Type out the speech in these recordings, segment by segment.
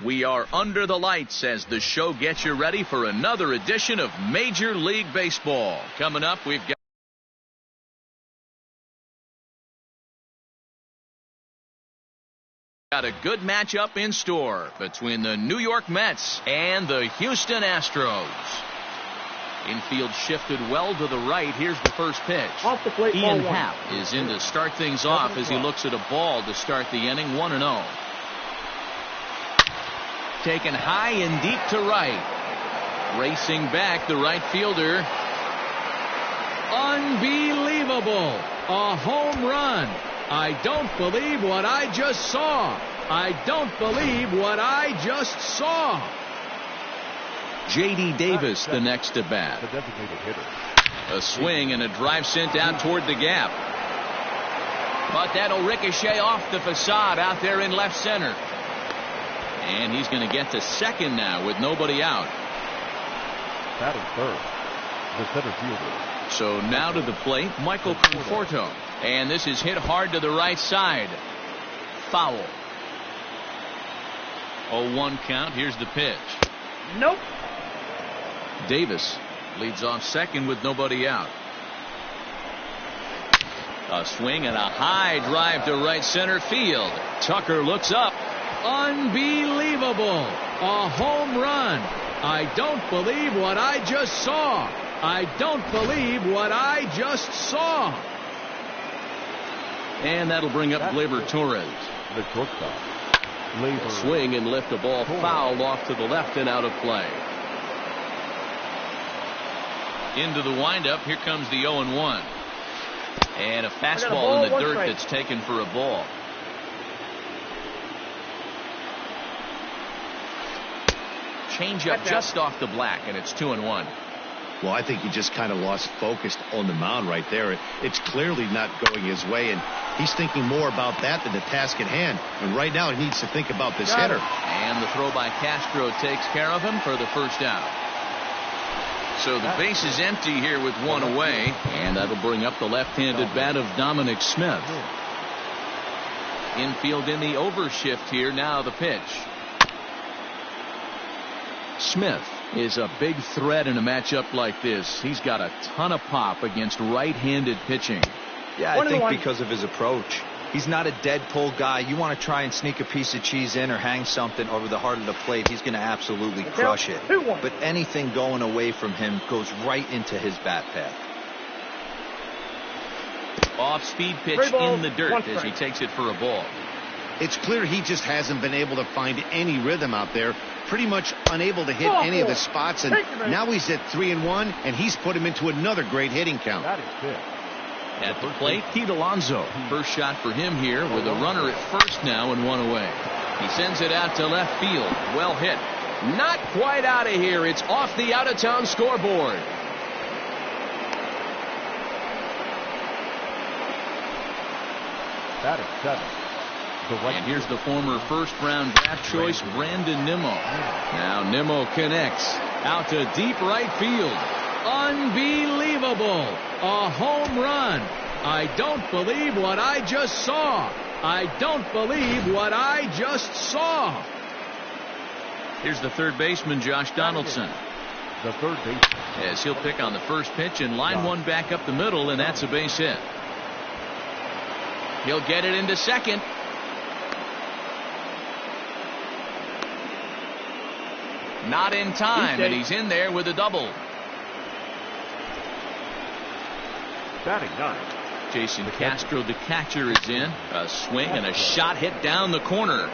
We are under the lights as the show gets you ready for another edition of Major League Baseball. Coming up, we've got a good matchup in store between the New York Mets and the Houston Astros. Infield shifted well to the right. Here's the first pitch. Ian Happ is in to start things off as he looks at a ball to start the inning. 1-0. Taken high and deep to right. Racing back, the right fielder. Unbelievable. A home run. I don't believe what I just saw. I don't believe what I just saw. J.D. Davis, the next at bat. The designated hitter. A swing and a drive sent out toward the gap. But that'll ricochet off the facade out there in left center. And he's going to get to second now with nobody out. Batting third, the center fielder. So now to the plate, Michael Conforto. And this is hit hard to the right side. Foul. 0-1 count. Here's the pitch. Nope. Davis leads off second with nobody out. A swing and a high drive to right center field. Tucker looks up. Unbelievable. A home run. I don't believe what I just saw. I don't believe what I just saw. And that'll bring up Gleyber Torres. The shortstop. Swing and lift the ball foul off to the left and out of play. Into the windup. Here comes the 0-1. And a fastball in the dirt that's taken for a ball. Changeup just off the black, and it's 2-1. Well, I think he just kind of lost focus on the mound right there. It's clearly not going his way, and he's thinking more about that than the task at hand. And right now he needs to think about this hitter. And the throw by Castro takes care of him for the first out. So the base is empty here with one away, and that'll bring up the left-handed bat of Dominic Smith. Infield in the overshift here. Now the pitch. Smith is a big threat in a matchup like this. He's got a ton of pop against right-handed pitching. Yeah, I think because of his approach. He's not a dead pull guy. You want to try and sneak a piece of cheese in or hang something over the heart of the plate, he's going to absolutely crush it. But anything going away from him goes right into his bat path. Off-speed pitch in the dirt as he takes it for a ball. It's clear he just hasn't been able to find any rhythm out there. Pretty much unable to hit any of the spots, and now he's at 3-1, and he's put him into another great hitting count. That is good. At the plate, Pete Alonso. First shot for him here with a runner at first now and one away. He sends it out to left field. Well hit. Not quite out of here. It's off the out-of-town scoreboard. That is 7. And here's the former first-round draft choice, Brandon Nimmo. Now Nimmo connects out to deep right field. Unbelievable. A home run. I don't believe what I just saw. I don't believe what I just saw. Here's the third baseman, Josh Donaldson. The third baseman. As he'll pick on the first pitch and line one back up the middle, and that's a base hit. He'll get it into second. Not in time, and he's in there with a double. Batting 9. Jason Castro, the catcher, is in. A swing and a shot hit down the corner.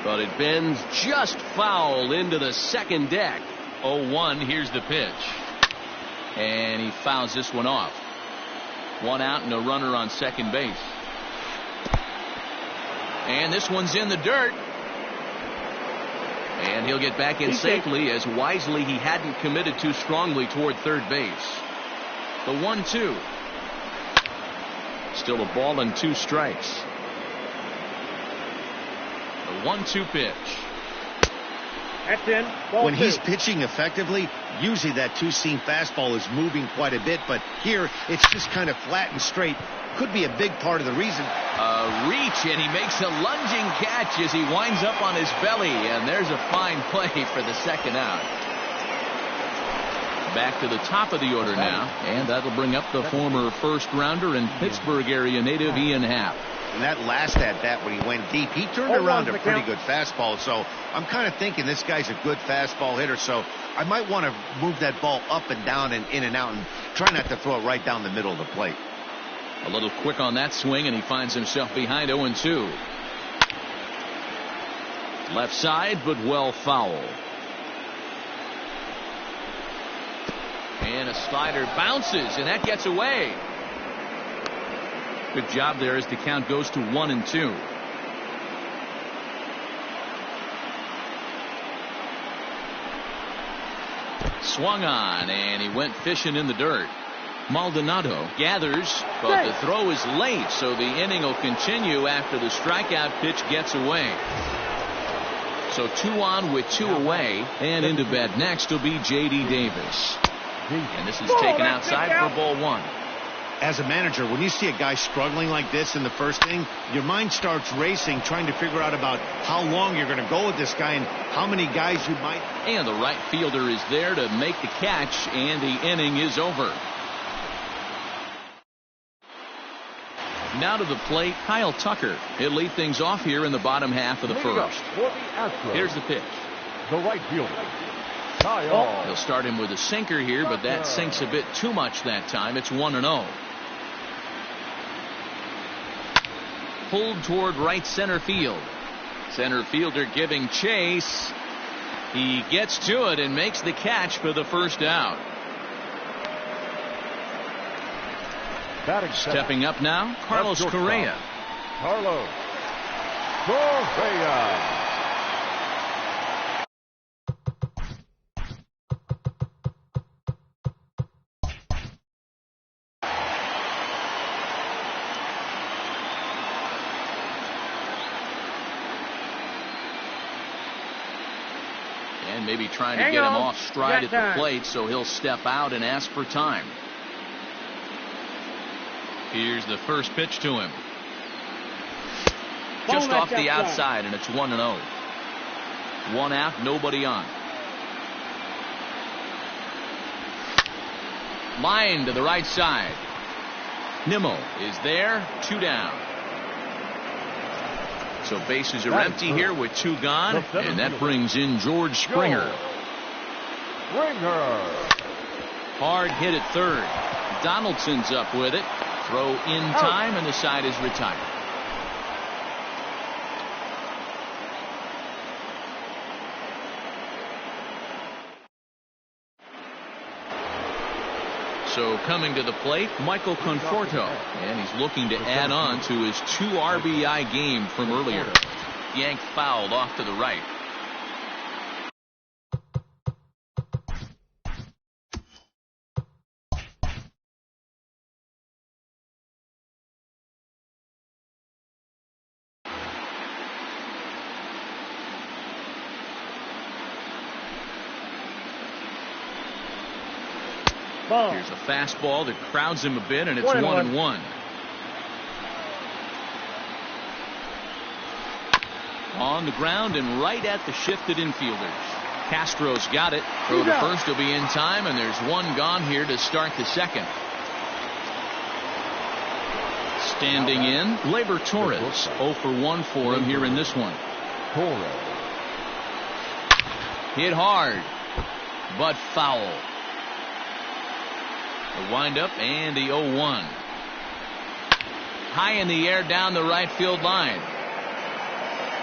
But it bends just foul into the second deck. 0-1, here's the pitch. And he fouls this one off. One out and a runner on second base. And this one's in the dirt. And he'll get back in safely, as wisely he hadn't committed too strongly toward third base. The 1-2. Still a ball and 2 strikes. The 1-2 pitch. That's in. Ball When two. he's pitching effectively, usually that two-seam fastball is moving quite a bit, but here it's just kind of flat and straight. Could be a big part of the reason. A reach, and he makes a lunging catch as he winds up on his belly, and there's a fine play for the second out. Back to the top of the order now, and that'll bring up the former first-rounder and Pittsburgh area native Ian Happ. And that last at-bat when he went deep, he turned around a pretty good fastball. So I'm kind of thinking this guy's a good fastball hitter. So I might want to move that ball up and down and in and out and try not to throw it right down the middle of the plate. A little quick on that swing, and he finds himself behind 0-2. Left side, but well foul. And a slider bounces, and that gets away. Good job there as the count goes to 1-2. Swung on, and he went fishing in the dirt. Maldonado gathers, but the throw is late, so the inning will continue after the strikeout pitch gets away. So 2 on with 2 away, and into bat next will be J.D. Davis. And this is taken outside for ball 1. As a manager, when you see a guy struggling like this in the first inning, your mind starts racing, trying to figure out about how long you're going to go with this guy and how many guys you might. And the right fielder is there to make the catch, and the inning is over. Now to the plate, Kyle Tucker. He'll lead things off here in the bottom half of the first. Here's the pitch. The right fielder, Kyle. He'll start him with a sinker here, but that sinks a bit too much that time. It's 1-0. Pulled toward right center field. Center fielder giving chase. He gets to it and makes the catch for the first out. Stepping up now, Carlos Correa. Carlos Correa. And maybe trying to get him off stride at the plate, so he'll step out and ask for time. Here's the first pitch to him. Just off the outside, and it's 1-0. 1 out, nobody on. Line to the right side. Nimmo is there, 2 down. So bases are empty here with 2 gone, and that brings in George Springer. Hard hit at third. Donaldson's up with it. Throw in time, and the side is retired. So coming to the plate, Michael Conforto, and he's looking to add on to his 2 RBI game from earlier. Yanked fouled off to the right. Here's a fastball that crowds him a bit, and it's 1-1. On the ground and right at the shifted infielders. Castro's got it. Throw to first will be in time, and there's 1 gone here to start the second. Standing in, Labor Torres. 0 for 1 for him here in this one. Hit hard, but foul. The windup and the 0-1. High in the air down the right field line.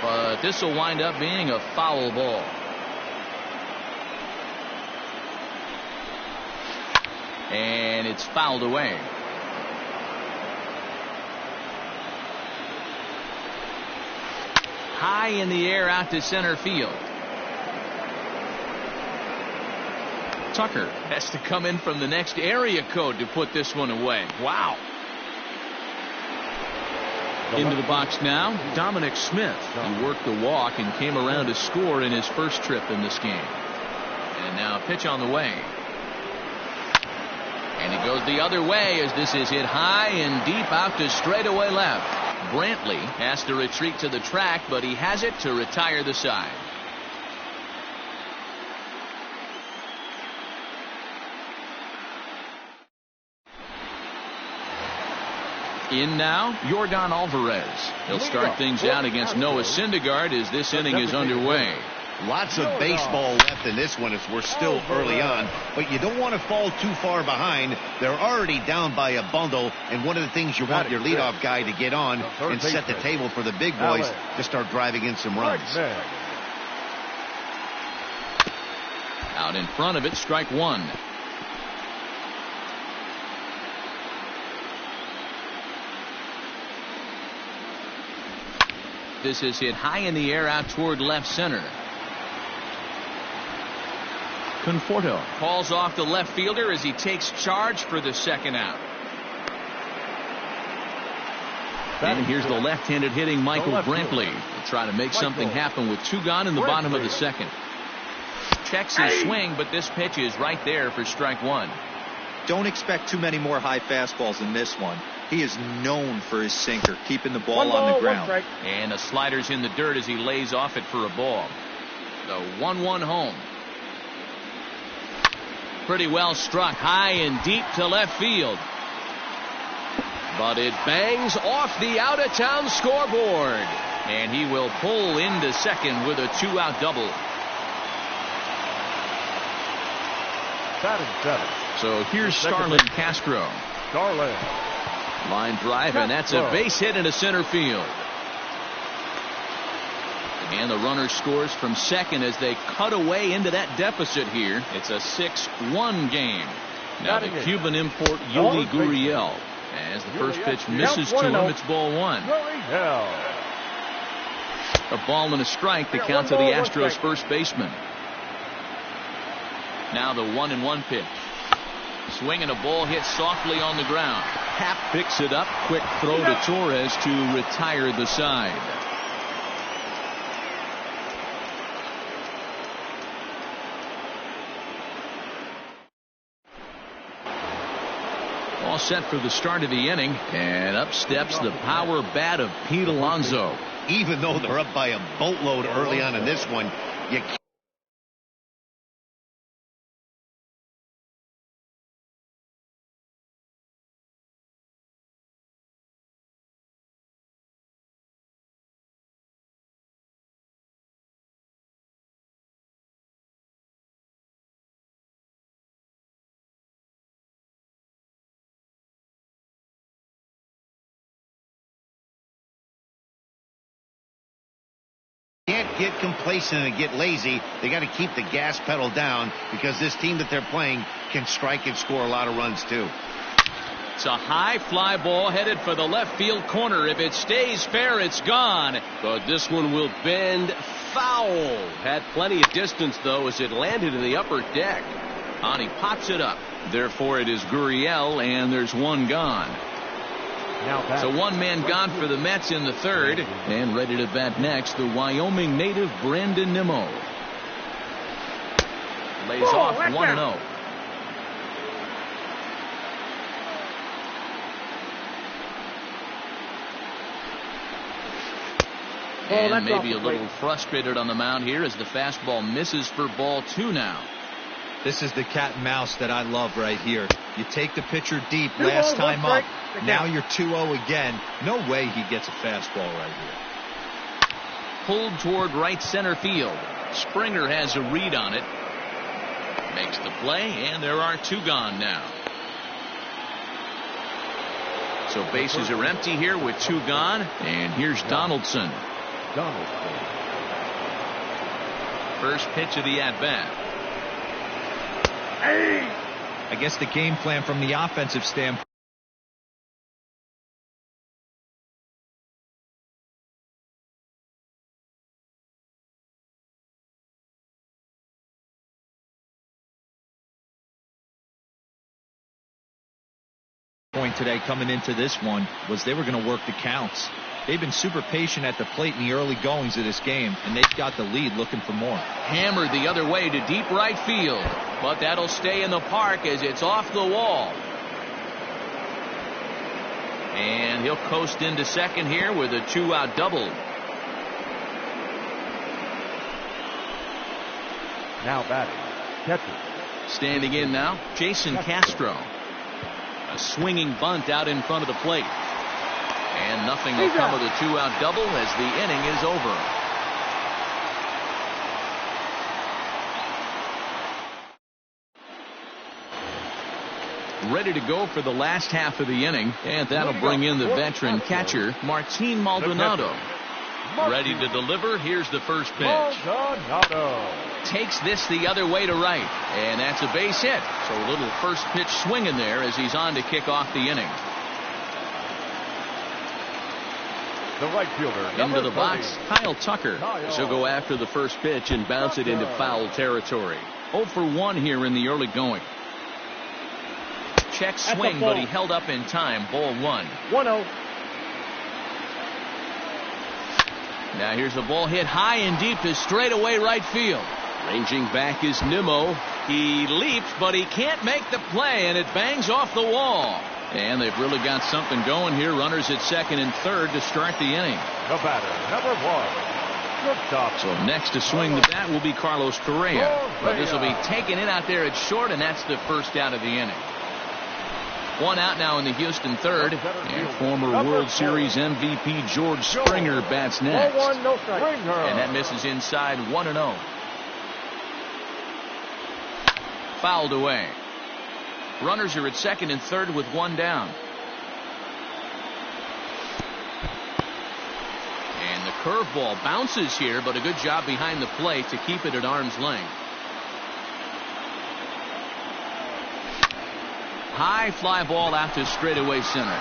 But this will wind up being a foul ball. And it's fouled away. High in the air out to center field. Tucker has to come in from the next area code to put this one away. Wow. Into the box now, Dominic Smith. He worked the walk and came around to score in his first trip in this game. And now a pitch on the way. And it goes the other way as this is hit high and deep out to straightaway left. Brantley has to retreat to the track, but he has it to retire the side. In now, Yordan Alvarez. He'll start things out against Noah Syndergaard as this inning is underway. Lots of baseball left in this one as we're still early on, but you don't want to fall too far behind. They're already down by a bundle, and one of the things you want your leadoff guy to get on and set the table for the big boys to start driving in some runs. Out in front of it, strike one. This is hit high in the air out toward left center. Conforto calls off the left fielder as he takes charge for the second out. And here's the left-handed hitting Michael Brantley. He'll try to make something happen with two gone in the bottom of the second. Checks his swing, but this pitch is right there for strike one. Don't expect too many more high fastballs in this one. He is known for his sinker, keeping the ball on the ground. And the slider's in the dirt as he lays off it for a ball. The 1-1 home. Pretty well struck high and deep to left field. But it bangs off the out-of-town scoreboard. And he will pull into second with a two-out double. So here's Starlin Castro. Line drive, and that's a base hit into center field. And the runner scores from second as they cut away into that deficit here. It's a 6-1 game. Now the Cuban import Yuli Gurriel. As the first pitch misses to him, it's ball one. A ball and a strike, the count to the Astros first baseman. Now the 1-1 pitch. Swing and a ball hit softly on the ground. Happ picks it up. Quick throw to Torres to retire the side. All set for the start of the inning. And up steps the power bat of Pete Alonso. Even though they're up by a boatload early on in this one, you can't. Get complacent and get lazy. They got to keep the gas pedal down because this team that they're playing can strike and score a lot of runs too. It's a high fly ball headed for the left field corner. If it stays fair, it's gone. But this one will bend foul. Had plenty of distance though as it landed in the upper deck. He pops it up. Therefore it is Gurriel, and there's one gone. So one man gone for the Mets in the third, and ready to bat next, the Wyoming native Brandon Nimmo. Lays off 1-0. And maybe a little frustrated on the mound here as the fastball misses for ball two now. This is the cat and mouse that I love right here. You take the pitcher deep last time up. Now you're 2-0 again. No way he gets a fastball right here. Pulled toward right center field. Springer has a read on it. Makes the play, and there are two gone now. So bases are empty here with two gone. And here's Donaldson. First pitch of the at-bat. I guess the game plan from the offensive standpoint. Today coming into this one was they were going to work the counts. They've been super patient at the plate in the early goings of this game, and they've got the lead looking for more. Hammered the other way to deep right field, but that'll stay in the park as it's off the wall. And he'll coast into second here with a 2-out double. Now batting, catcher. Standing in now, Jason Castro. A swinging bunt out in front of the plate. And nothing will come of the 2-out double as the inning is over. Ready to go for the last half of the inning, and that'll bring in the veteran catcher, Martin Maldonado. Ready to deliver. Here's the first pitch. Maldonado takes this the other way to right, and that's a base hit. So a little first pitch swing in there as he's on to kick off the inning. The right fielder, into the box, Kyle Tucker. She'll go after the first pitch and bounce it into foul territory. 0 for 1 here in the early going. Check swing, but he held up in time. Ball 1. 1-0. Now here's the ball hit high and deep to straightaway right field. Ranging back is Nimmo. He leaps, but he can't make the play, and it bangs off the wall. And they've really got something going here. Runners at second and third to start the inning. The batter, number 1. Shortstop. So next to swing the bat will be Carlos Correa. But this will be taken in out there at short, and that's the first out of the inning. 1 out now in the Houston third. And former World Series MVP George Springer bats next. 1-1, no strike. And that misses inside 1-0. Fouled away. Runners are at second and third with 1 down. And the curveball bounces here, but a good job behind the plate to keep it at arm's length. High fly ball out to straightaway center.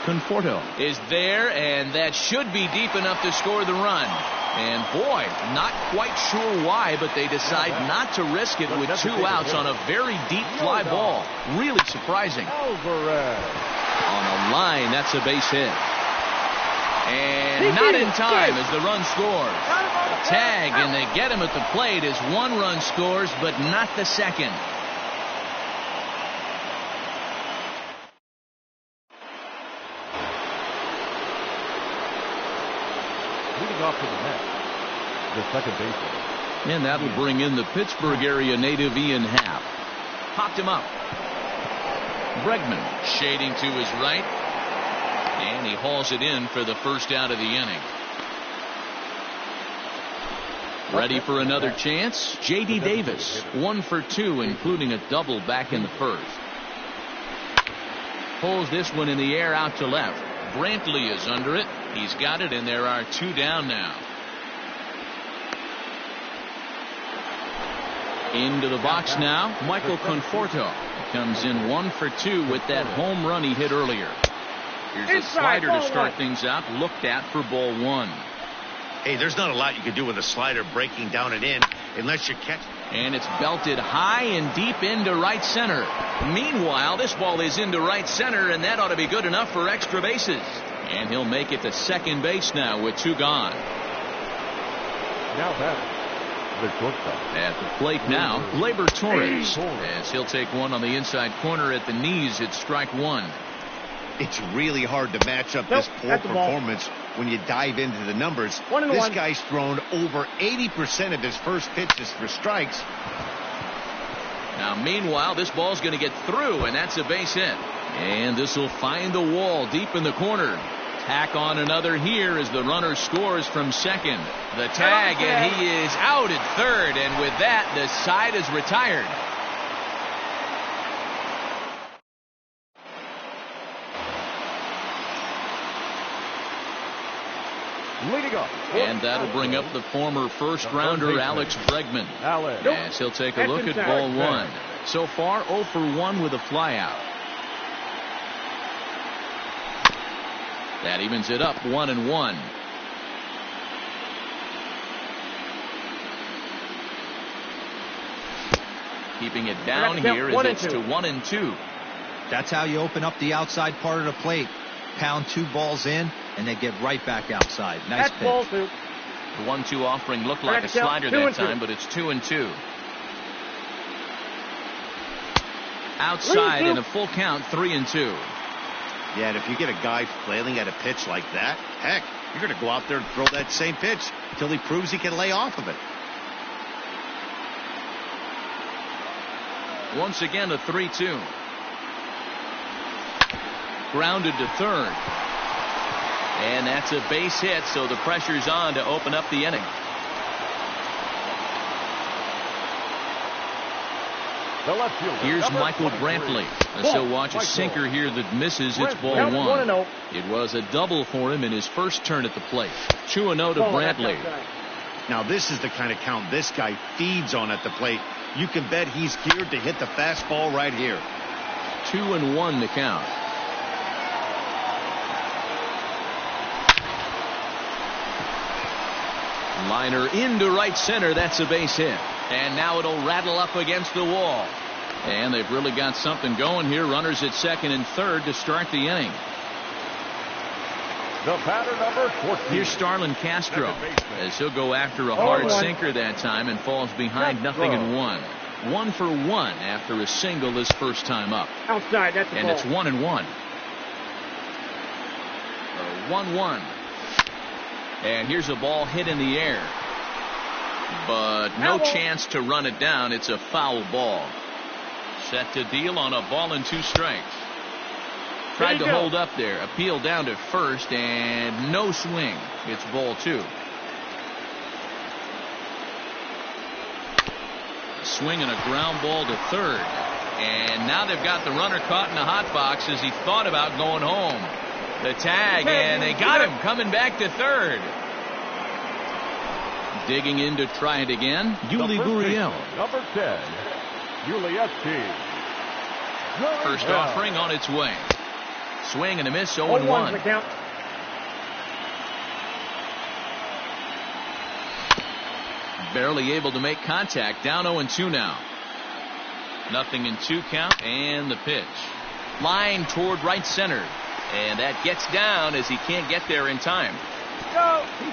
Conforto is there, and that should be deep enough to score the run. And boy, not quite sure why, but they decide not to risk it with 2 outs on a very deep fly ball. Really surprising. Alvarez. On a line, that's a base hit. And not in time as the run scores. A tag, and they get him at the plate as 1 run scores, but not the second. Leading off to the net, the second baseman. And that will bring in the Pittsburgh area native Ian Happ. Popped him up. Bregman shading to his right. And he hauls it in for the first out of the inning. Ready for another chance? J.D. Davis, 1 for 2, including a double back in the first. Pulls this one in the air out to left. Brantley is under it. He's got it, and there are 2 down now. Into the box now, Michael Conforto comes in 1 for 2 with that home run he hit earlier. Here's a slider to start things out, looked at for ball 1. Hey, there's not a lot you can do with a slider breaking down and in unless you catch. And it's belted high and deep into right center. Meanwhile, this ball is into right center, and that ought to be good enough for extra bases. And he'll make it to second base now with 2 gone. Now batting, the shortstop. At the plate now, Gleyber Torres, as he'll take one on the inside corner at the knees at strike 1. It's really hard to match up this poor performance when you dive into the numbers. This guy's thrown over 80% of his first pitches for strikes. Now, meanwhile, this ball's going to get through, and that's a base hit. And this will find the wall deep in the corner. Tack on another here as the runner scores from second. The tag, and he is out at third, and with that, the side is retired. Leading up. And that'll bring up the former first-rounder Alex Bregman. As he'll take a look at ball 1. So far, 0 for 1 with a flyout. That evens it up 1-1. Keeping it down here as it's to 1-2. That's how you open up the outside part of the plate. Pound 2 balls in, and they get right back outside. Nice pitch. Ball 2. The 1-2 offering looked like a slider that time, but it's 2-2. Outside in a full count, 3-2. Yeah, and if you get a guy flailing at a pitch like that, heck, you're going to go out there and throw that same pitch until he proves he can lay off of it. Once again, a 3-2. Grounded to third. And that's a base hit, so the pressure's on to open up the inning. Here's Michael Brantley. He'll watch a sinker here that misses. It's ball 1. It was a double for him in his first turn at the plate. 2-0 to Brantley. Now this is the kind of count this guy feeds on at the plate. You can bet he's geared to hit the fastball right here. 2-1 the count. Liner into right center. That's a base hit. And now it'll rattle up against the wall. And they've really got something going here. Runners at second and third to start the inning. The batter, number 14. Here's Starlin Castro as he'll go after a hard sinker that time and falls behind 0-1. 1 for 1 after a single his first time up. Outside, that's and it's 1-1. 1-1. And here's a ball hit in the air. But no chance to run it down. It's a foul ball. Set to deal on a ball and 2 strikes. Tried to hold up there. Appeal down to first and no swing. It's ball 2. A swing and a ground ball to third. And now they've got the runner caught in the hot box as he thought about going home. The tag, and they got him coming back to third. Digging in to try it again, Yuli Gurriel. Number 10, Yuli. First offering on its way. Swing and a miss, 0-1. Barely able to make contact, down 0-2 now. 0-2 count, and the pitch. Line toward right center. And that gets down as he can't get there in time.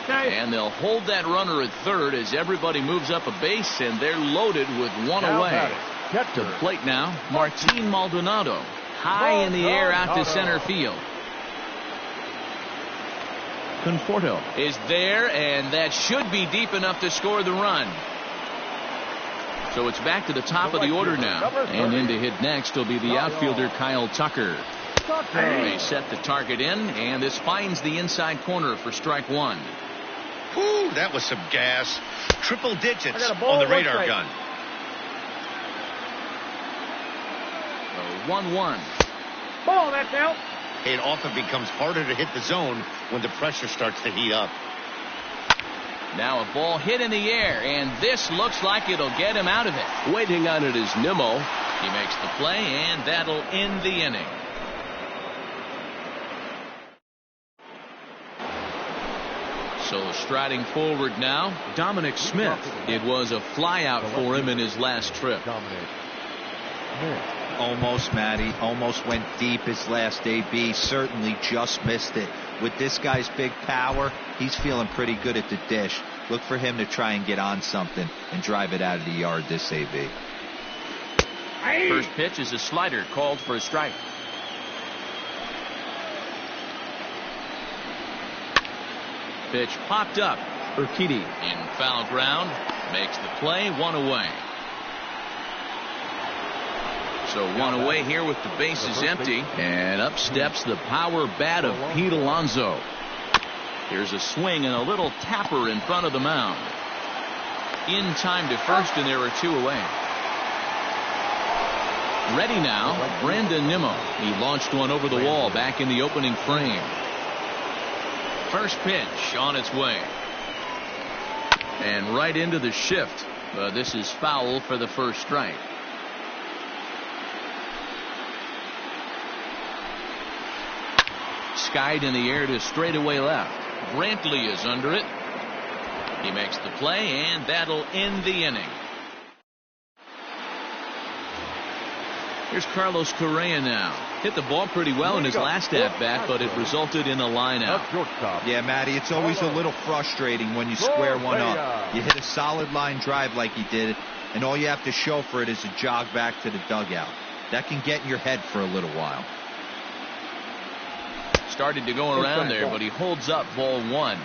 And they'll hold that runner at third as everybody moves up a base, and they're loaded with one away. To the plate now, Martin Maldonado. High in the air out to center field. Conforto is there, and that should be deep enough to score the run. So it's back to the top of the order now. And in to hit next will be the outfielder Kyle Tucker. They set the target in, and this finds the inside corner for strike 1. Whew, that was some gas. Triple digits on the radar gun. 1-1. Ball, that's out. It often becomes harder to hit the zone when the pressure starts to heat up. Now a ball hit in the air, and this looks like it'll get him out of it. Waiting on it is Nimmo. He makes the play, and that'll end the inning. So striding forward now, Dominic Smith. It was a flyout for him in his last trip. Almost, Matty. Almost went deep his last AB. Certainly just missed it. With this guy's big power, he's feeling pretty good at the dish. Look for him to try and get on something and drive it out of the yard this AB. First pitch is a slider called for a strike. Pitch popped up. Urquidy in foul ground. Makes the play, 1 away. So 1 away here with the bases empty. And up steps the power bat of Pete Alonso. Here's a swing and a little tapper in front of the mound. In time to first, and there are 2 away. Ready now, Brandon Nimmo. He launched one over the wall back in the opening frame. First pitch on its way. And right into the shift. This is foul for the first strike. Skied in the air to straightaway left. Brantley is under it. He makes the play, and that'll end the inning. Here's Carlos Correa now. Hit the ball pretty well in his last at-bat, but it resulted in a line-out. Yeah, Matty, it's always a little frustrating when you square one up. You hit a solid line drive like he did, and all you have to show for it is a jog back to the dugout. That can get in your head for a little while. Started to go around there, but he holds up ball one.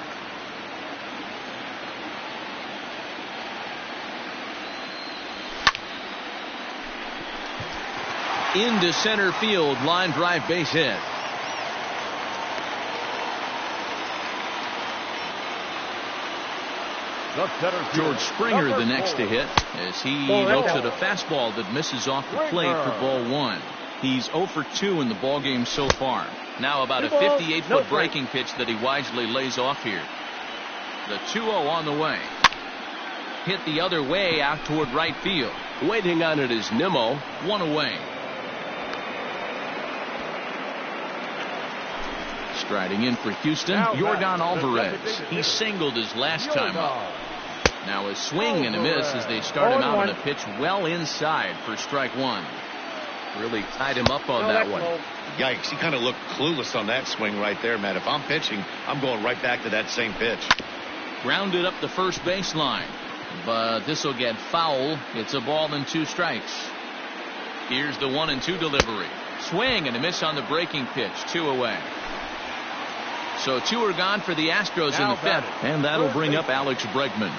Into center field, line drive, base hit. George Springer the next to hit as he looks at a fastball that misses off the plate for ball one. He's 0 for 2 in the ballgame so far. Now about a 58-foot breaking pitch that he wisely lays off here. The 2-0 on the way. Hit the other way out toward right field. Waiting on it is Nimmo, one away. Striding in for Houston, Yordan Alvarez. He singled his last time up. Now a swing and a miss as they start him out on a pitch well inside for strike one. Really tied him up on that one. Yikes, he kind of looked clueless on that swing right there, Matt. If I'm pitching, I'm going right back to that same pitch. Grounded up the first baseline, but this will get foul. It's a ball and 2 strikes. Here's the 1-2 delivery. Swing and a miss on the breaking pitch, 2 away. So 2 are gone for the Astros in the 5th, and that'll bring up Alex Bregman.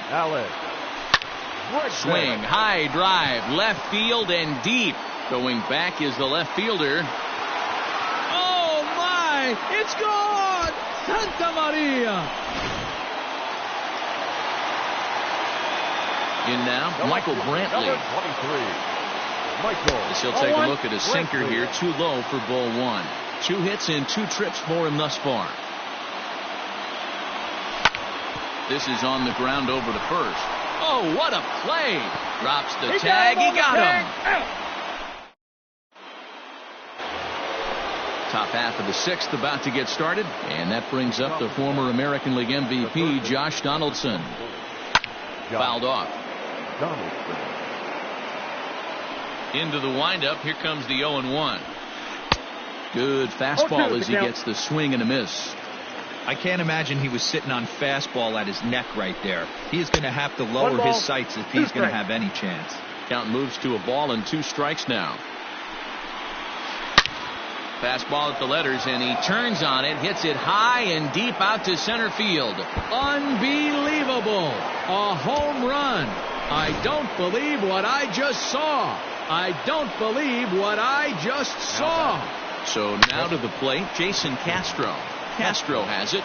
Swing, high drive, left field and deep. Going back is the left fielder. Oh my, it's gone! Santa Maria! In now, Michael Brantley. As he'll take a look at his sinker here, too low for ball one. 2 hits and 2 trips for him thus far. This is on the ground over to first. Oh, what a play! Drops the tag. He got him. Top half of the 6th about to get started, and that brings up the former American League MVP, Josh Donaldson. Fouled off. Into the windup. Here comes the 0-1. Good fastball as he gets the swing and a miss. I can't imagine he was sitting on fastball at his neck right there. He is going to have to lower his sights if he's going to have any chance. Count moves to a ball and 2 strikes now. Fastball at the letters, and he turns on it, hits it high and deep out to center field. Unbelievable! A home run. I don't believe what I just saw. I don't believe what I just saw. So now to the plate, Jason Castro. Castro has it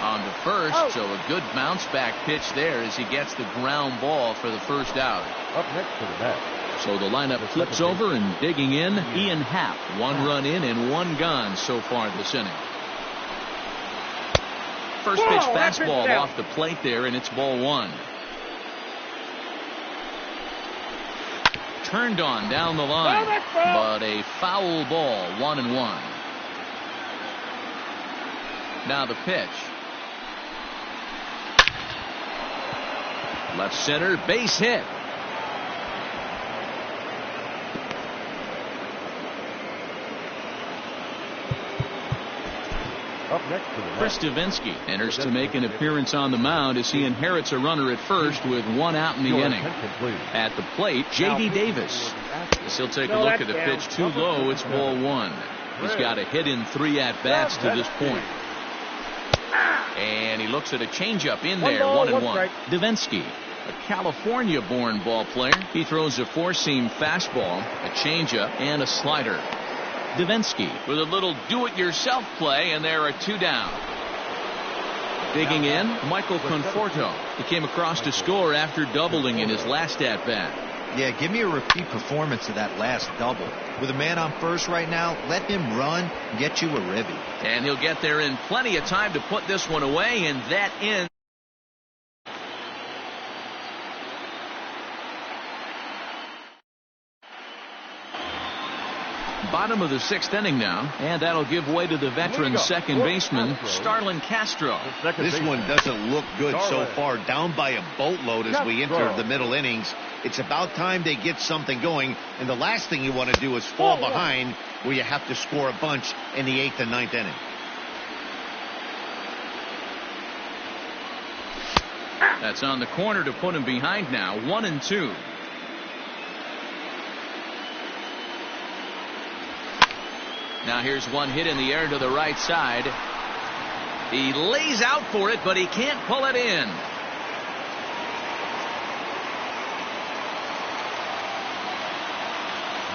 on the first, so a good bounce back pitch there as he gets the ground ball for the first out. Up next to the bat. So the lineup flips over, and digging in, Ian Happ. 1 run in and 1 gone so far this inning. First pitch fastball off the plate there, and it's ball 1. Turned on down the line, but a foul ball, 1-1. Now the pitch. Left center, base hit. Up next to the Chris Davinsky enters to make an appearance on the mound as he inherits a runner at first with 1 out in the inning. At the plate, J.D. Davis. As he'll take a look at the pitch, too low. It's ball 1. He's got a hit in 3 at-bats to this point. And he looks at a changeup in there, 1-1. Davinsky, a California-born ball player. He throws a 4-seam fastball, a changeup, and a slider. Davinsky with a little do-it-yourself play, and there are 2 down. Digging in, Michael Conforto. He came across to score after doubling in his last at-bat. Yeah, give me a repeat performance of that last double. With a man on first right now, let him run and get you a ribby. And he'll get there in plenty of time to put this one away, and that ends. Bottom of the 6th inning now, and that'll give way to the veteran second baseman, Starlin Castro. This one doesn't look good so far. Down by a boatload as we enter the middle innings. It's about time they get something going, and the last thing you want to do is fall behind where you have to score a bunch in the 8th and 9th inning. That's on the corner to put him behind now. 1-2. Now here's one hit in the air to the right side. He lays out for it, but he can't pull it in.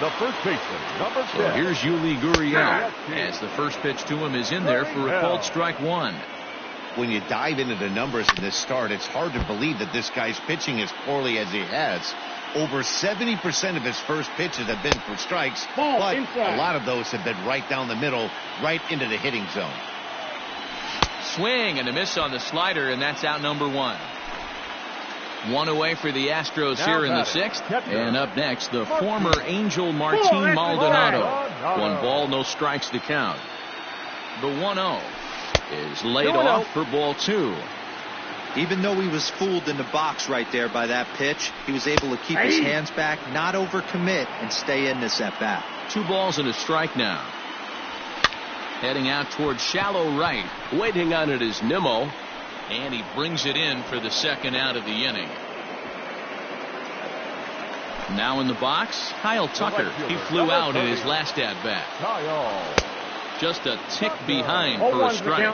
The first baseman, number 10. So here's Yuli Gurriel, as the first pitch to him is in there for a called strike one. When you dive into the numbers in this start, it's hard to believe that this guy's pitching as poorly as he has. Over 70% of his first pitches have been for strikes, but a lot of those have been right down the middle, right into the hitting zone. Swing and a miss on the slider, and that's out number one. One away for the Astros here in the 6th. And up next, the former Angel Martin Maldonado. 1 ball, no strikes to count. The 1-0 is laid off for ball 2. Even though he was fooled in the box right there by that pitch, he was able to keep his hands back, not overcommit, and stay in this at bat. 2 balls and a strike now. Heading out towards shallow right. Waiting on it is Nimmo. And he brings it in for the second out of the inning. Now in the box, Kyle Tucker. He flew out in his last at bat. Just a tick behind for a strike.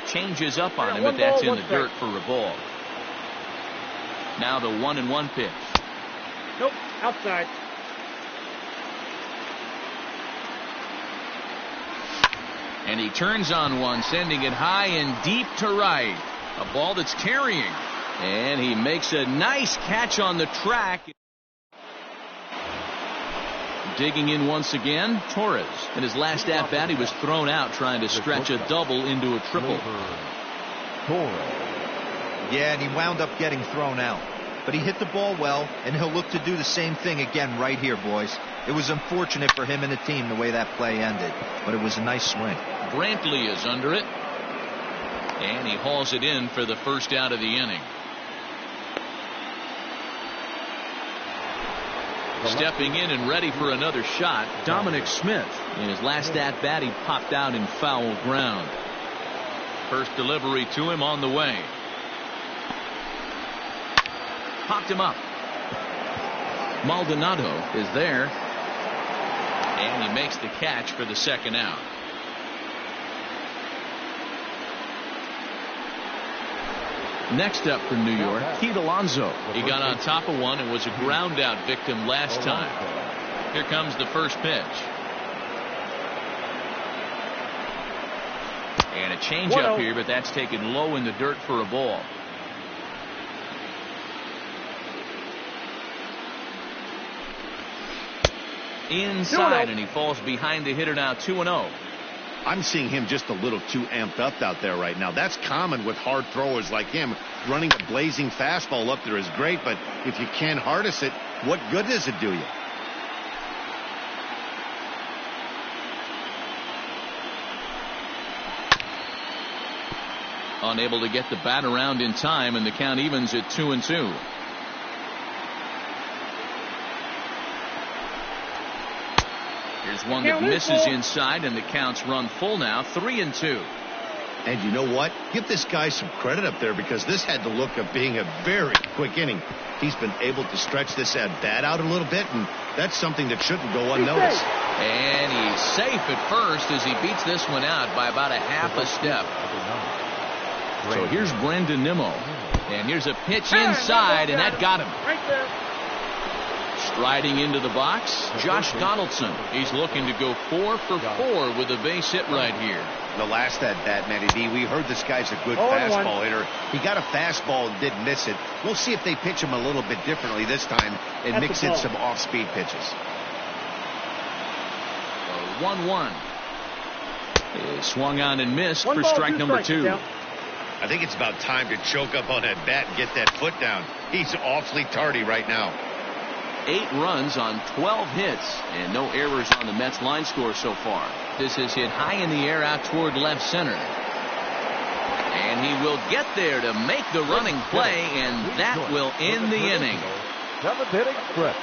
Changes up on him, but that's in the dirt for a ball. Now the 1-1 pitch. Nope, outside. And he turns on one, sending it high and deep to right. A ball that's carrying. And he makes a nice catch on the track. Digging in once again, Torres. In his last at-bat, he was thrown out trying to stretch a double into a triple. Yeah, and he wound up getting thrown out. But he hit the ball well, and he'll look to do the same thing again right here, boys. It was unfortunate for him and the team the way that play ended, but it was a nice swing. Brantley is under it. And he hauls it in for the first out of the inning. Stepping in and ready for another shot, Dominic Smith. In his last at-bat, he popped out in foul ground. First delivery to him on the way. Popped him up. Maldonado is there. And he makes the catch for the second out. Next up for New York, Pete Alonso. He got on top of one and was a ground out victim last time. Here comes the first pitch. And a change up here, but that's taken low in the dirt for a ball. Inside, and he falls behind the hitter now. 2-0. I'm seeing him just a little too amped up out there right now. That's common with hard throwers like him. Running a blazing fastball up there is great, but if you can't harness it, what good does it do you? Unable to get the bat around in time, and the count evens at 2-2. Here's one that misses inside, and the count's run full now. 3-2. And you know what? Give this guy some credit up there, because this had the look of being a very quick inning. He's been able to stretch this at bat out a little bit, and that's something that shouldn't go unnoticed. And he's safe at first as he beats this one out by about a half a step. So here's Brendan Nimmo. And here's a pitch inside, and that got him. Right there. Striding into the box, Josh Donaldson. He's looking to go 4 for 4 with a base hit right here. The last at bat, Matty D, we heard this guy's a good fastball hitter. He got a fastball and didn't miss it. We'll see if they pitch him a little bit differently this time and mix in some off-speed pitches. 1-1 is swung on and missed for strike number 2. I think it's about time to choke up on that bat and get that foot down. He's awfully tardy right now. 8 runs on 12 hits and no errors on the Mets line score so far. This is hit high in the air out toward left center. And And he will get there to make the running play, and that will end the inning. 7th inning stretch.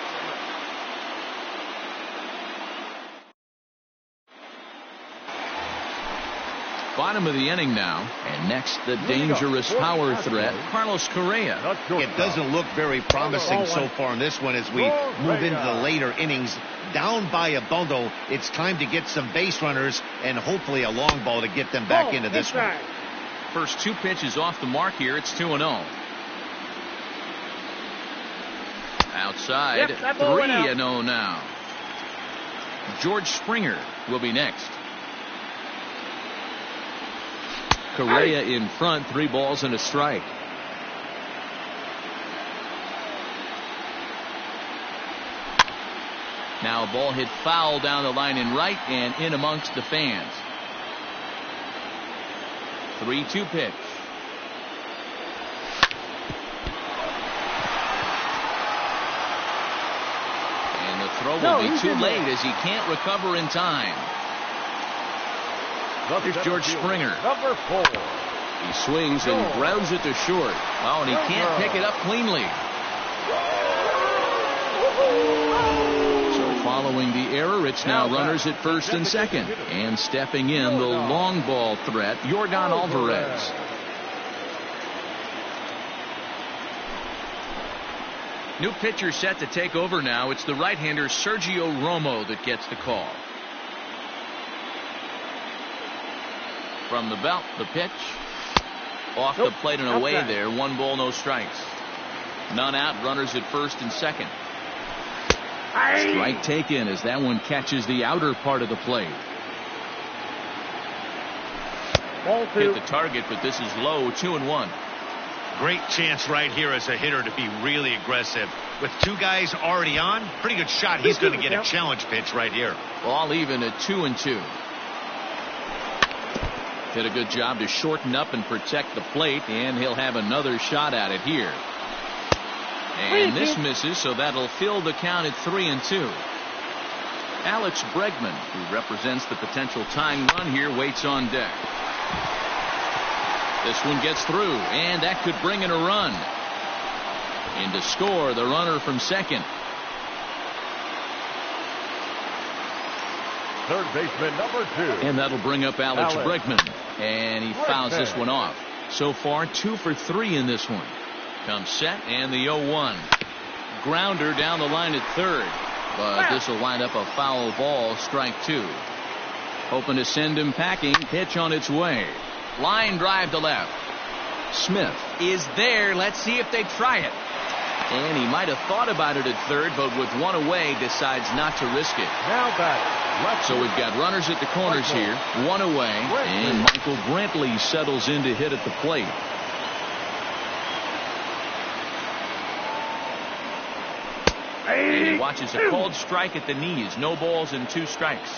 Bottom of the inning now, and next the dangerous power threat, Carlos Correa. It doesn't look very promising so far in this one as we move into the later innings. Down by a bundle, it's time to get some base runners and hopefully a long ball to get them back into this one. First 2 pitches off the mark here. It's 2-0. Outside, 3-0 now. George Springer will be next. Correa in front, 3 balls and a strike. Now a ball hit foul down the line in right and in amongst the fans. 3-2 pitch. And the throw will be too late as he can't recover in time. Here's George Springer. Number 4. He swings and grounds it to short. Oh, and he can't pick it up cleanly. So following the error, it's now runners at first and second. And stepping in, the long ball threat, Yordan Alvarez. New pitcher set to take over now. It's the right-hander Sergio Romo that gets the call. From the belt, the pitch. Off the plate and away there. 1 ball, no strikes. None out, runners at first and second. Strike taken as that one catches the outer part of the plate. Hit the target, but this is low. 2-1. Great chance right here as a hitter to be really aggressive. With 2 guys already on, pretty good shot. He's going to get a challenge pitch right here. Ball even at 2-2. Did a good job to shorten up and protect the plate, and he'll have another shot at it here. And this misses, so that'll fill the count at 3-2. Alex Bregman, who represents the potential tying run here, waits on deck. This one gets through, and that could bring in a run. And to score, the runner from second. Third baseman number 2. And that'll bring up Alex Bregman. And he fouls this one off. So far, 2 for 3 in this one. Comes set and the 0-1. Grounder down the line at third. But this will wind up a foul ball, strike 2. Hoping to send him packing. Pitch on its way. Line drive to left. Smith is there. Let's see if they try it. And he might have thought about it at third, but with 1 away, decides not to risk it. Now batter. So we've got runners at the corners here, 1 away, and Michael Brantley settles in to hit at the plate. And he watches a called strike at the knees. No balls and 2 strikes.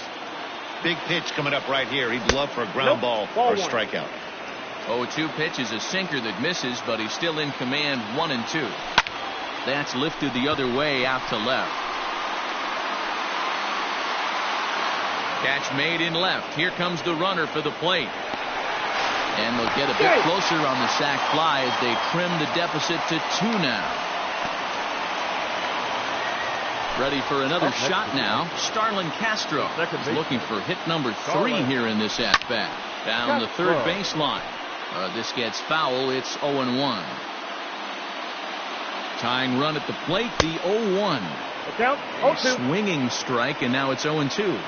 Big pitch coming up right here. He'd love for a ground ball or a strikeout. 0-2 pitch is a sinker that misses, but he's still in command. 1-2. That's lifted the other way out to left. Catch made in left. Here comes the runner for the plate. And they'll get a bit closer on the sac fly as they trim the deficit to 2 now. Ready for another shot now. Starlin Castro is looking for hit number 3 here in this at-bat. Down the third baseline. This gets foul. It's 0-1. Tying run at the plate, the 0-1. Swinging strike, and now it's 0-2.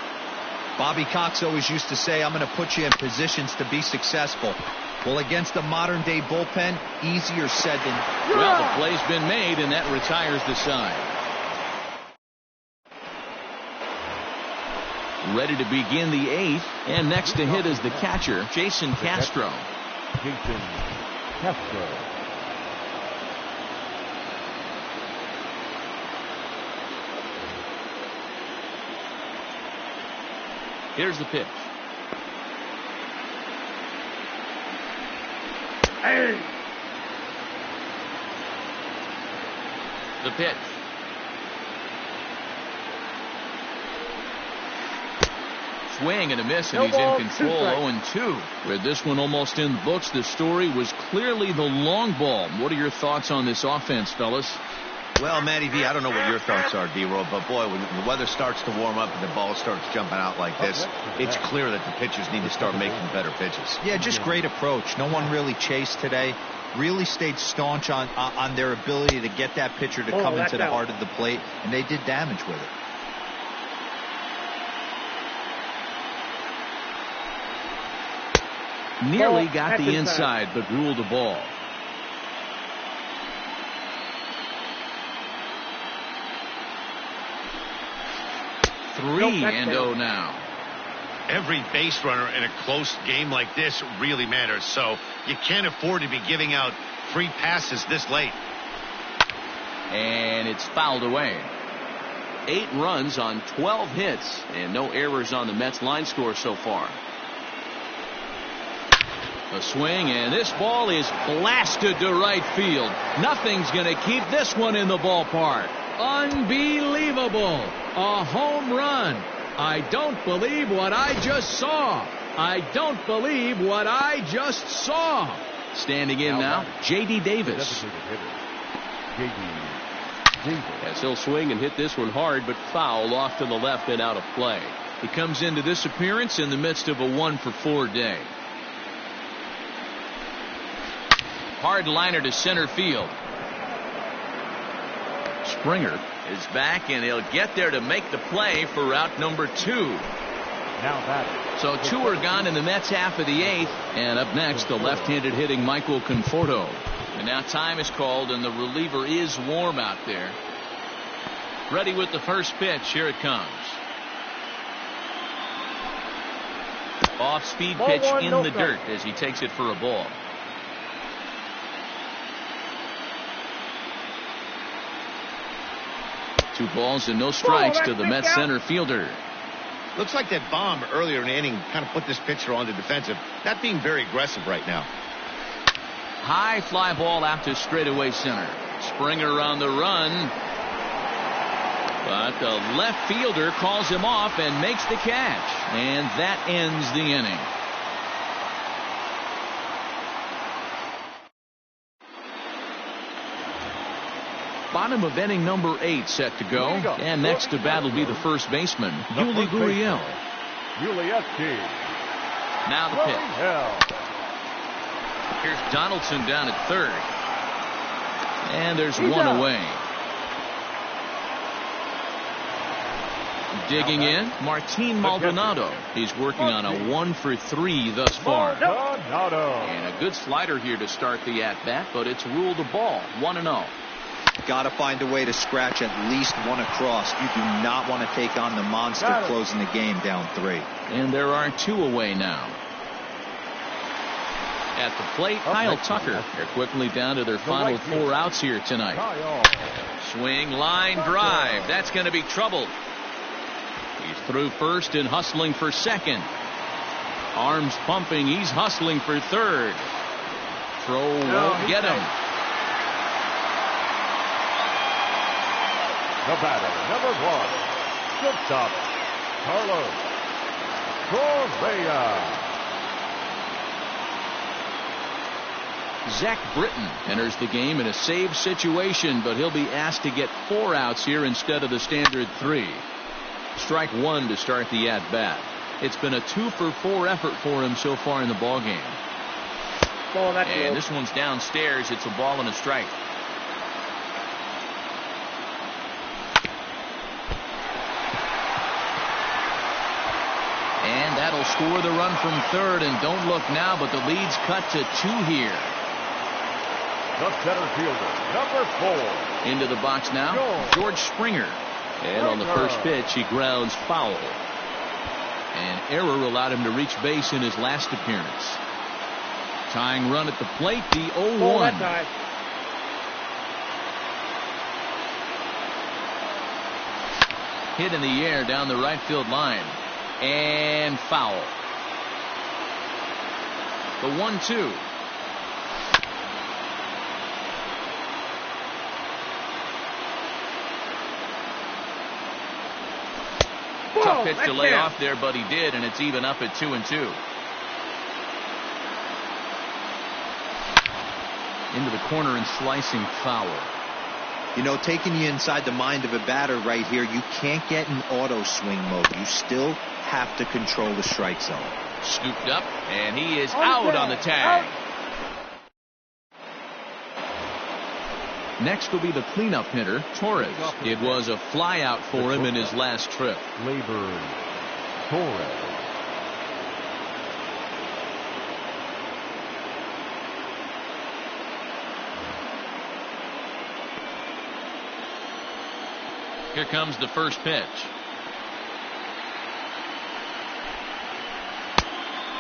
Bobby Cox always used to say, I'm going to put you in positions to be successful. Well, against a modern-day bullpen, easier said than done. Well, the play's been made, and that retires the side. Ready to begin the 8th, and next to hit is the catcher, Jason Castro. Jason Castro. Here's the pitch. The pitch. swing and a miss, and he's in control. 0-2. With this one almost in the books, the story was clearly the long ball. What are your thoughts on this offense, fellas? Well, Matty V, I don't know what your thoughts are, D-Roll, but boy, when the weather starts to warm up and the ball starts jumping out like this, it's clear that the pitchers need to start making better pitches. Yeah, just great approach. No one really chased today. Really stayed staunch on their ability to get that pitcher to come into the heart of the plate, and they did damage with it. Nearly got the inside, but ruled the ball. Three and 0 now. Every base runner in a close game like this really matters, so you can't afford to be giving out free passes this late. And it's fouled away. 8 runs on 12 hits, and no errors on the Mets line score so far. A swing, and this ball is blasted to right field. Nothing's going to keep this one in the ballpark. Unbelievable. A home run. I don't believe what I just saw. I don't believe what I just saw. Standing in now, J.D. Davis. Yes, he'll swing and hit this one hard, but foul off to the left and out of play. He comes into this appearance in the midst of a 1-for-4 day. Hard liner to center field. Springer is back, and he'll get there to make the play for route number 2. Now that. So 2 are gone in the Mets half of the 8th, and up next the left-handed hitting Michael Conforto. And now time is called, and the reliever is warm out there. Ready with the first pitch. Here it comes. Off-speed pitch in the dirt as he takes it for a ball. Two balls and no strikes to the Mets center fielder. Looks like that bomb earlier in the inning kind of put this pitcher on the defensive. Not being very aggressive right now. High fly ball out to straightaway center. Springer on the run. But the left fielder calls him off and makes the catch. And that ends the inning. Bottom of inning number 8 set to go. And next to bat will be the first baseman, Yuli Gurriel. Now the pitch. Here's Donaldson down at third. And there's one away. Digging in, Martin Maldonado. He's working on a 1-for-3 thus far. And a good slider here to start the at-bat, but it's ruled a ball. 1-0. Got to find a way to scratch at least one across. You do not want to take on the monster closing the game down 3. And there are 2 away now. At the plate, Kyle Tucker. They're quickly down to their final 4 outs here tonight. Swing, line drive. That's going to be trouble. He's through first and hustling for second. Arms pumping. He's hustling for third. Throw won't get him. The batter, number 1, shortstop, Carlos Correa. Zach Britton enters the game in a save situation, but he'll be asked to get 4 outs here instead of the standard 3. Strike 1 to start the at-bat. It's been a 2-for-4 effort for him so far in the ballgame. And this one's downstairs. It's a ball and a strike. And that'll score the run from third. And don't look now, but the lead's cut to 2 here. The center fielder, number 4. Into the box now, George Springer. And on the first pitch, he grounds foul. An error allowed him to reach base in his last appearance. Tying run at the plate, the 0-1. Hit in the air down the right field line. And foul. The 1-2. Tough pitch to lay off there, but he did, and it's even up at 2-2. Into the corner and slicing foul. You know, taking you inside the mind of a batter right here, you can't get in auto swing mode. You still have to control the strike zone. Scooped up, and he is out on the tag. Next will be the cleanup hitter, Torres. It was a fly out for him in his last trip. Labor Torres. Here comes the first pitch.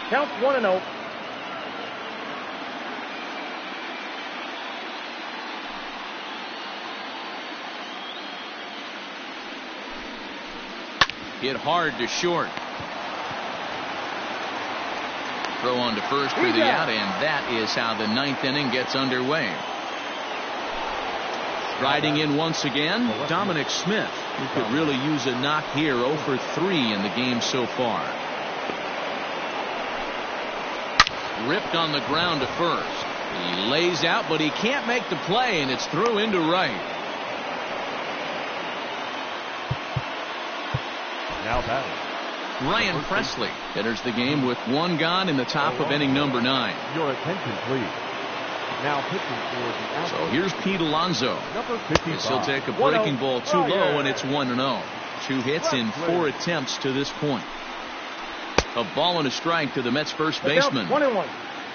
Counts 1-0. Hit hard to short. Throw on to first for the out, and that is how the ninth inning gets underway. Riding in once again, Dominic Smith, who could really use a knock here. 0 for 3 in the game so far. Ripped on the ground to first. He lays out, but he can't make the play, and it's through into right. Now batting, Ryan Presley enters the game with 1 gone in the top of inning number 9. Your attention, please. Now pitching for the So here's Pete Alonso. number 55. He'll take a breaking ball too low, and it's 1-0. 2 hits in 4 attempts to this point. A ball and a strike to the Mets first baseman. 1-1.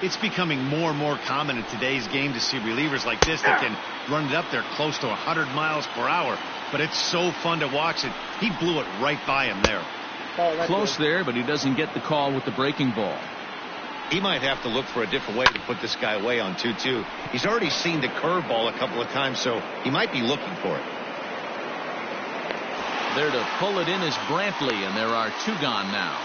It's becoming more and more common in today's game to see relievers like this that can run it up there close to 100 miles per hour. But it's so fun to watch it. He blew it right by him there. Close there, but he doesn't get the call with the breaking ball. He might have to look for a different way to put this guy away on 2-2. He's already seen the curveball a couple of times, so he might be looking for it. There to pull it in is Brantley, and there are 2 gone now.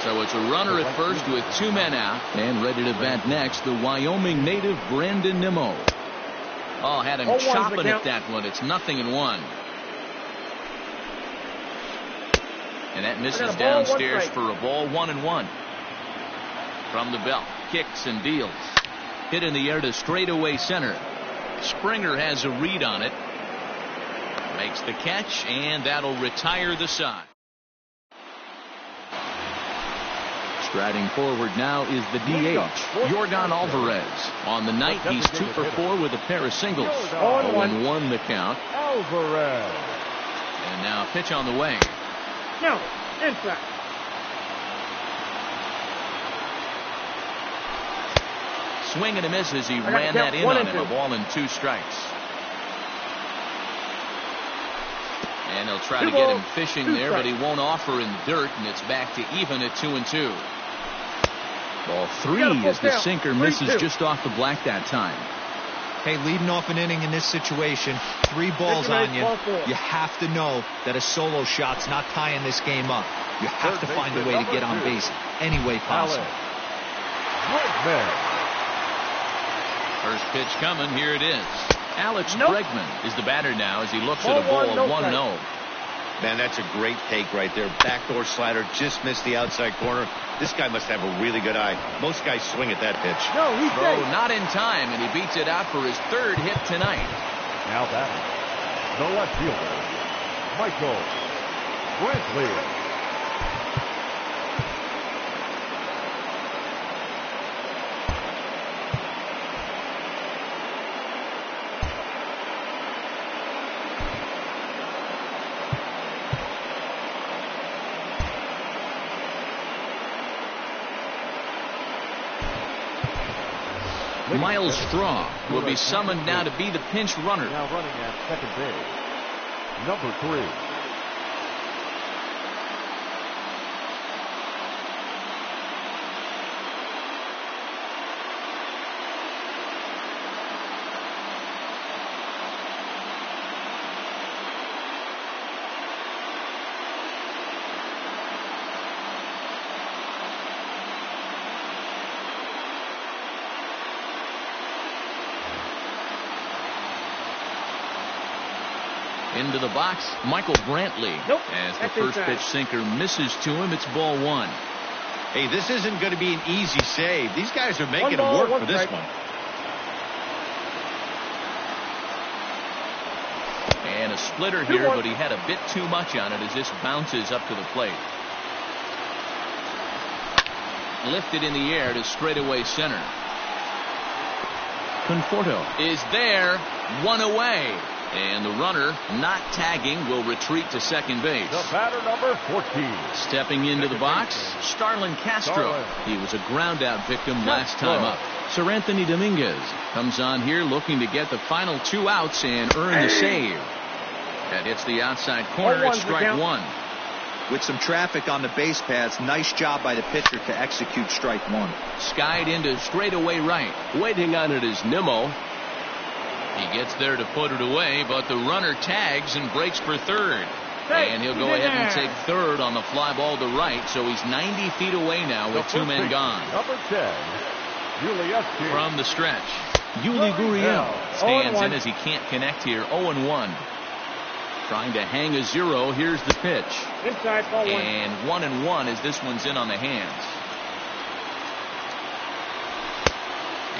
So it's a runner at first with 2 men out, and ready to bat next, the Wyoming native Brandon Nimmo. Oh, had him chopping at that one. It's 0-1. And that misses downstairs for a ball. 1-1. From the belt, kicks and deals. Hit in the air to straightaway center. Springer has a read on it. Makes the catch, and that'll retire the side. Striding forward now is the DH, Yorgan Alvarez. On the night, he's 2 for 4 with a pair of singles. 0-1 the count. Alvarez. And now a pitch on the way. No, inside. Swing and a miss as he ran that in on him. A ball and 2 strikes. And they'll try to get him fishing there, but he won't offer in the dirt, and it's back to even at 2-2. Ball 3 as the sinker misses just off the black that time. Hey, leading off an inning in this situation, 3 balls on you. You have to know that a solo shot's not tying this game up. You have to find a way to get on base any way possible. First pitch coming. Here it is. Alex Bregman is the batter now as he looks at a ball 1-0. Man, that's a great take right there. Backdoor slider, just missed the outside corner. This guy must have a really good eye. Most guys swing at that pitch. Throw not in time, and he beats it out for his 3rd hit tonight. Now batting, the left fielder, Michael Brantley. Miles Straw will be summoned now to be the pinch runner. Now running at second base, number 3. Into the box, Michael Brantley. Nope, as the that's first inside. pitch sinker misses to him, it's ball one. Hey, this isn't going to be an easy save. These guys are making ball, him work one for this strike. one. And a splitter here, 2-1. but he had a bit too much on it as this bounces up to the plate. Lifted in the air to straightaway center. Conforto is there, one away. And the runner, not tagging, will retreat to second base. The batter, number 14. Stepping into the box, Starlin Castro. He was a ground-out victim last time up. Sir Anthony Dominguez comes on here looking to get the final 2 outs and earn the save. That hits the outside corner. It's strike one. With some traffic on the base paths, nice job by the pitcher to execute strike one. Skied into straightaway right. Waiting on it is Nimmo. He gets there to put it away, but the runner tags and breaks for third. And he'll go ahead and take third on the fly ball to right, so he's 90 feet away now with 2 men gone. Number 10, Yuli From the stretch, Yuli Gurriel stands in as he can't connect here. 0-1. Trying to hang a 0. Here's the pitch. Inside, ball one. And 1-1 as this one's in on the hands.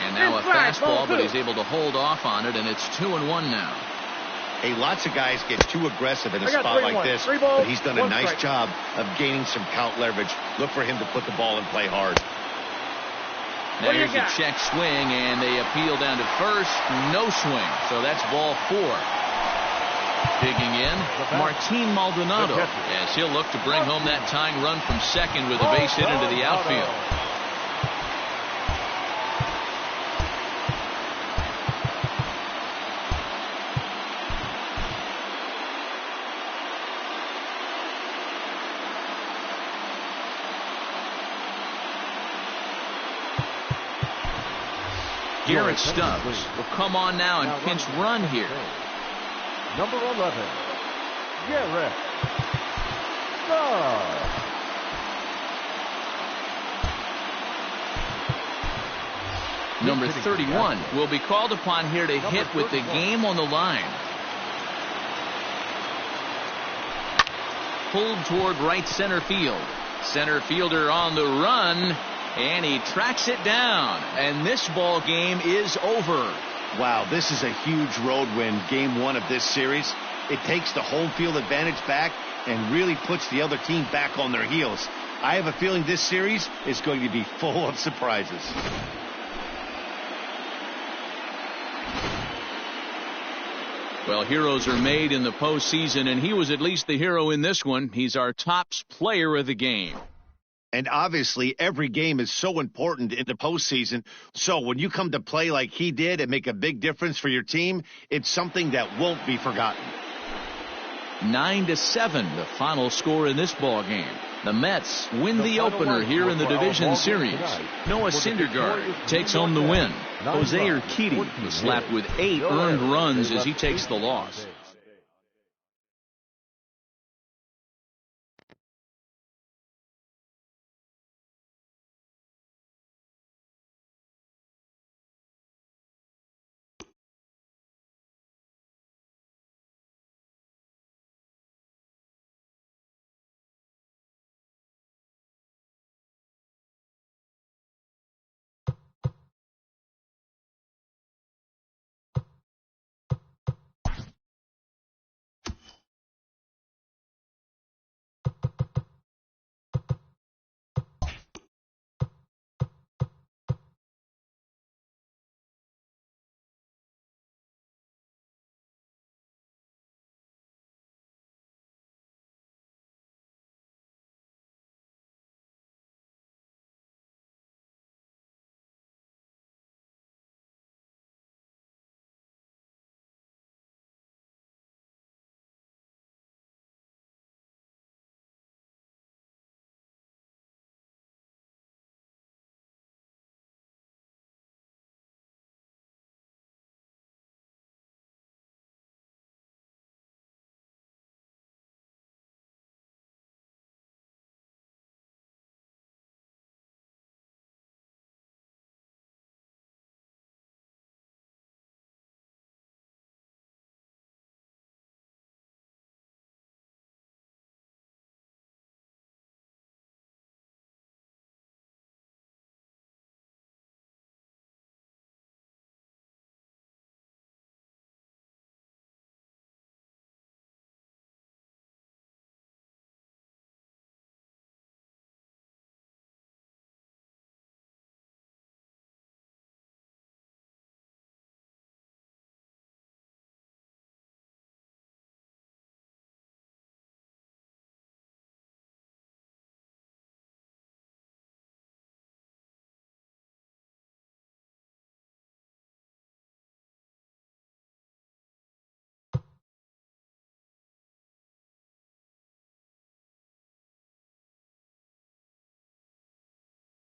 And now a fastball, but he's able to hold off on it, and it's 2-1 now. Hey, lots of guys get too aggressive in a spot like this, but he's done a nice job of gaining some count leverage. Look for him to put the ball and play hard. Now here's a check swing, and they appeal down to first. No swing, so that's ball 4. Digging in, Martin Maldonado, as he'll look to bring home that tying run from second with a base hit into the outfield. Garrett Stubbs will come on now and pinch run here. Number 11, Garrett Stubbs. Number 31 will be called upon here to hit with the game on the line. Pulled toward right center field. Center fielder on the run. And he tracks it down. And this ball game is over. Wow, this is a huge road win, game 1 of this series. It takes the home field advantage back and really puts the other team back on their heels. I have a feeling this series is going to be full of surprises. Well, heroes are made in the postseason, and he was at least the hero in this one. He's our top player of the game. And obviously, every game is so important in the postseason. So when you come to play like he did and make a big difference for your team, it's something that won't be forgotten. 9-7, the final score in this ball game. The Mets win the opener here in the division series. Noah Syndergaard takes home the win. Jose Urquidy was slapped with 8 earned runs as he takes the loss.